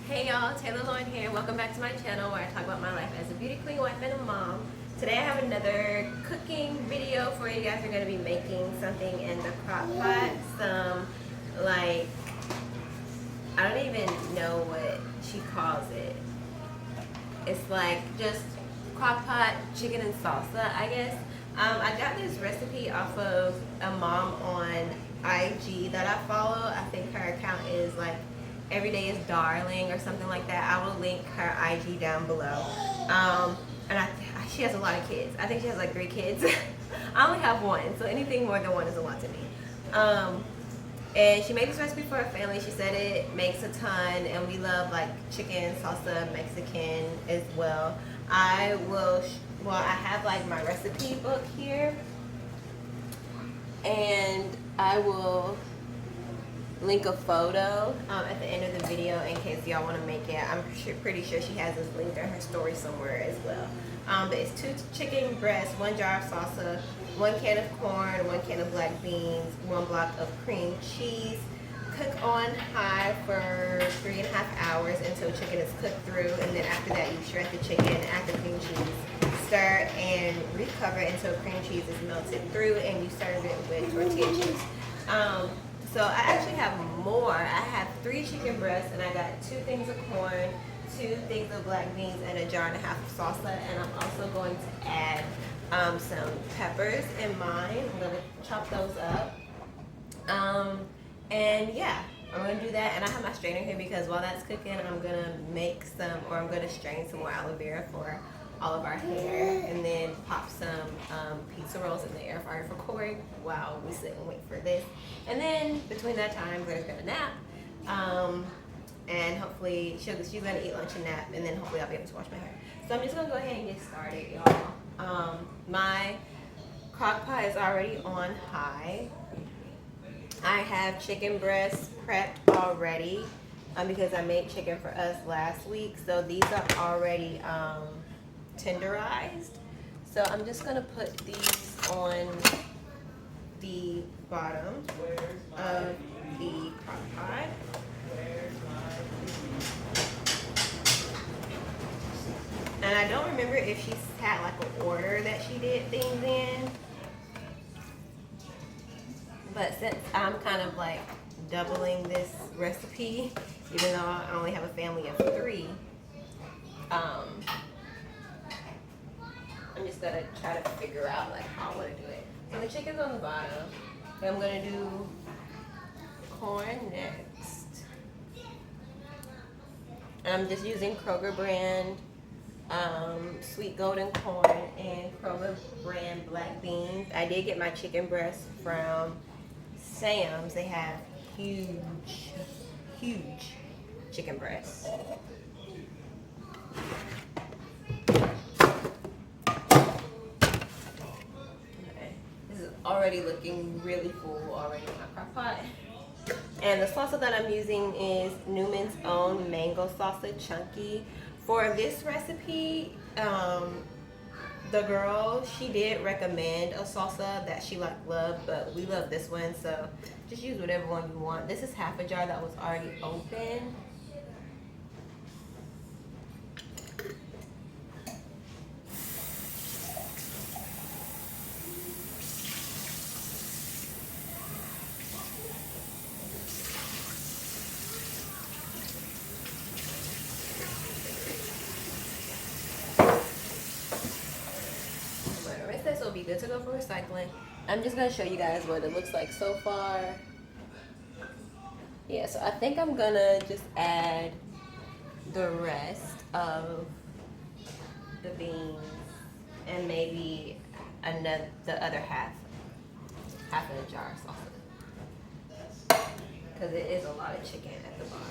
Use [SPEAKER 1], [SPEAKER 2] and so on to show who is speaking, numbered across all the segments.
[SPEAKER 1] Hey y'all, Taylor Lauren here. Welcome back to my channel where I talk about my life as a beauty queen, wife, and a mom. Today I have another cooking video for you guys. We're going to be making something in the crock pot. Some, like, I don't even know what she calls it. It's like just crock pot chicken and salsa, I guess. I got this recipe off of a mom on IG that I follow. I think her account is like Every Day is Darling or something like that. I will link her IG down below. And she has a lot of kids. I think she has like 3 kids. I only have 1, so anything more than 1 is a lot to me. And she made this recipe for her family. She said it makes a ton, and we love like chicken, salsa, Mexican as well. I have like my recipe book here, and I will link a photo at the end of the video in case y'all want to make it. I'm pretty sure she has this link in her story somewhere as well. But it's 2 chicken breasts, 1 jar of salsa, 1 can of corn, 1 can of black beans, 1 block of cream cheese. Cook on high for 3.5 hours until chicken is cooked through, and then after that you shred the chicken, add the cream cheese, stir and recover until cream cheese is melted through, and you serve it with tortilla chips. So I actually have more. I have 3 chicken breasts, and I got 2 things of corn, 2 things of black beans, and a jar and a half of salsa. And I'm also going to add some peppers in mine. I'm gonna chop those up. And yeah, I'm gonna do that. And I have my strainer here because while that's cooking, I'm gonna I'm gonna strain some more aloe vera for all of our hair, and then pop some pizza rolls in the air fryer for Corey while we sit and wait for this. And then between that time, Claire's gonna nap, and hopefully she's gonna eat lunch and nap, and then hopefully I'll be able to wash my hair. So I'm just gonna go ahead and get started, y'all. My crock pot is already on high. I have chicken breasts prepped already because I made chicken for us last week, so these are already tenderized. So I'm just gonna put these on the bottom of the crock pot. And I don't remember if she had like an order that she did things in, but since I'm kind of like doubling this recipe, even though I only have a family of 3, I'm just gonna try to figure out like how I want to do it. So the chicken's on the bottom. I'm gonna do corn next, and I'm just using Kroger brand sweet golden corn and Kroger brand black beans. I did get my chicken breasts from Sam's. They have huge chicken breasts. Already looking really full already in my crock pot. And the salsa that I'm using is Newman's Own Mango Salsa Chunky. For this recipe, the girl, she did recommend a salsa that she loved, but we love this one, so just use whatever one you want. This is half a jar that was already open. This will be good to go for recycling. I'm just going to show you guys what it looks like so far. Yeah, so I think I'm going to just add the rest of the beans and maybe the other half of the jar of salsa, because it is a lot of chicken at the bottom.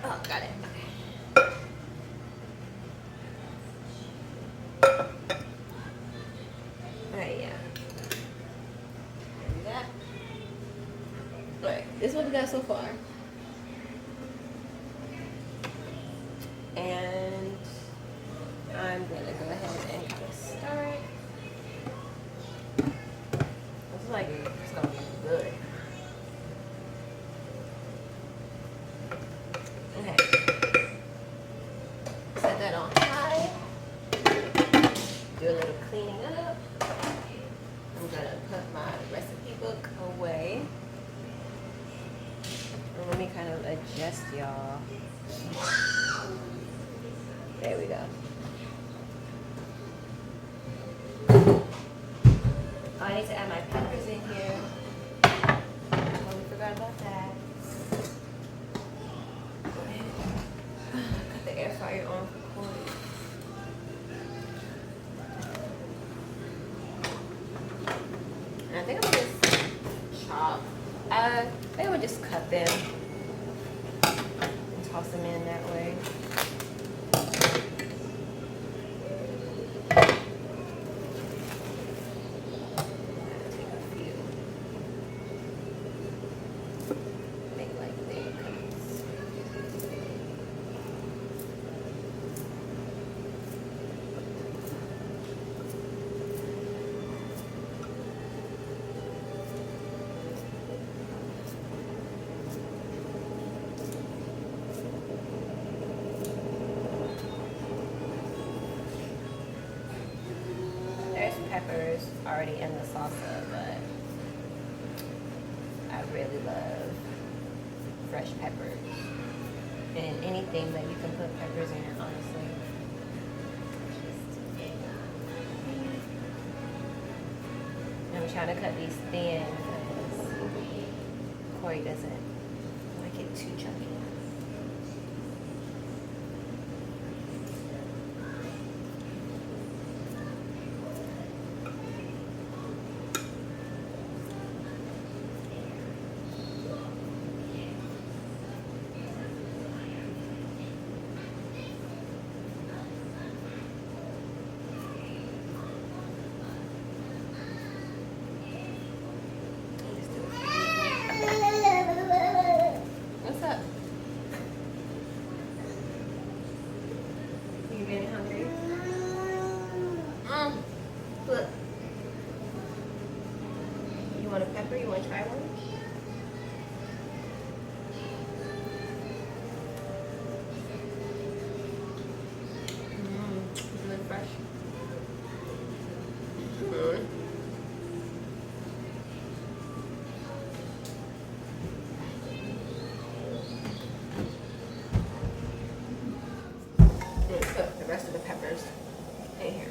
[SPEAKER 1] Oh, got it. Okay. this is what we got so far. And I'm gonna go ahead and kind of start. Looks like it's gonna be good. Okay. Set that on high. Do a little cleaning up. I'm gonna put my recipe book away. And let me kind of adjust y'all. There we go. Oh, I need to add my peppers in here. Totally forgot about that. Go ahead. Cut the air fryer on for quarter. And I think I'm gonna just chop. I think I'm gonna just cut them and toss them in that way. Peppers already in the salsa, but I really love fresh peppers and anything that you can put peppers in, honestly. I'm trying to cut these thin because Corey doesn't like it too chunky. Look. You want a pepper? You want to try one? It's really fresh. Let's put the rest of the peppers in here.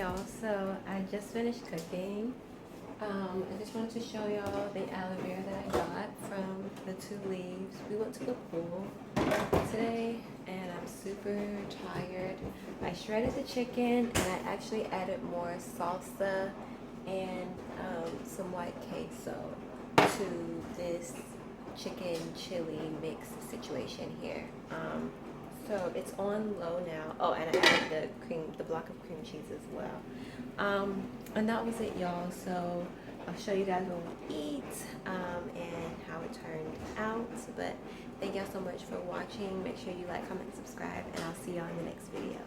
[SPEAKER 1] y'all, so I just finished cooking. I just wanted to show y'all the aloe vera that I got from the 2 leaves. We went to the pool today and I'm super tired. I shredded the chicken and I actually added more salsa and some white queso to this chicken chili mix situation here. So it's on low now. Oh, and I added the block of cream cheese as well. And that was it, y'all. So I'll show you guys when we eat and how it turned out. But thank y'all so much for watching. Make sure you like, comment, subscribe, and I'll see y'all in the next video.